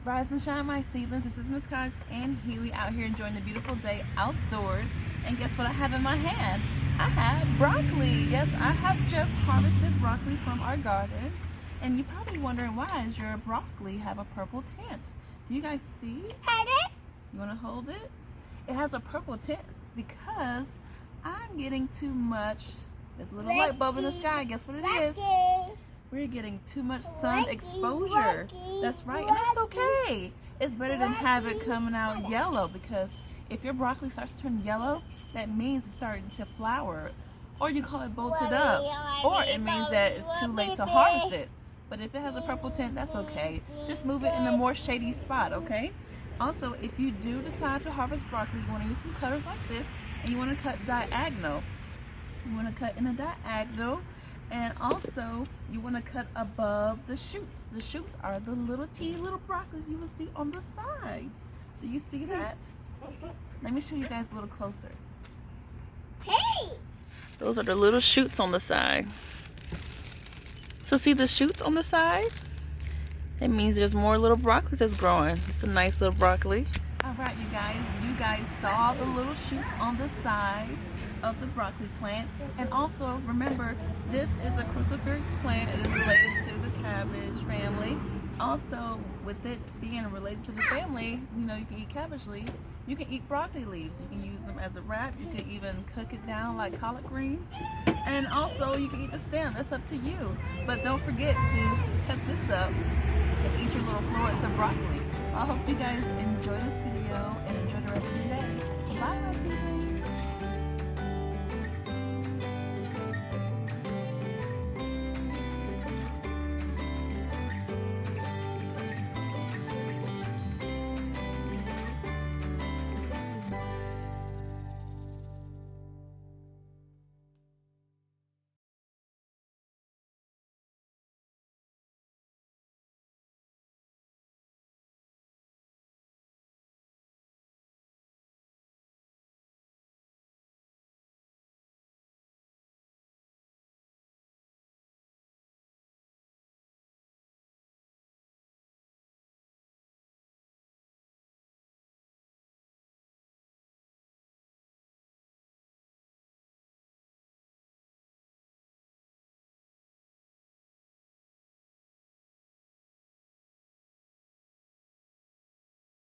Rise and shine, my seedlings. This is Miss Cox and Huey out here enjoying the beautiful day outdoors. And guess what I have in my hand? I have broccoli. Yes, I have just harvested broccoli from our garden. And you're probably wondering, why does your broccoli have a purple tint? Do you guys see? You want to hold it? It has a purple tint because I'm getting too much. There's a little light bulb in the sky. Guess what it is? We're getting too much sun exposure. That's right, and that's okay. It's better than have it coming out yellow, because if your broccoli starts to turn yellow, that means it's starting to flower, or you call it bolted up, or it means that it's too late to harvest it. But if it has a purple tint, that's okay. Just move it in a more shady spot, okay? Also, if you do decide to harvest broccoli, you want to use some cutters like this, and you want to cut diagonal. You want to cut in a diagonal. And also, you want to cut above the shoots. The shoots are the little teeny little broccolis you will see on the sides. Do you see that? Let me show you guys a little closer. Hey! Those are the little shoots on the side. So see the shoots on the side? That means there's more little broccolis that's growing. It's a nice little broccoli. Alright, you guys saw the little shoots on the side of the broccoli plant. And also, remember, this is a cruciferous plant. It is related to the cabbage family. Also, with it being related to the family, you know, you can eat cabbage leaves. You can eat broccoli leaves. You can use them as a wrap. You can even cook it down like collard greens. And also, you can eat the stem. That's up to you. But don't forget to cut this up and eat your little florets of broccoli. I hope you guys enjoy this video and enjoy the rest of your day. Bye!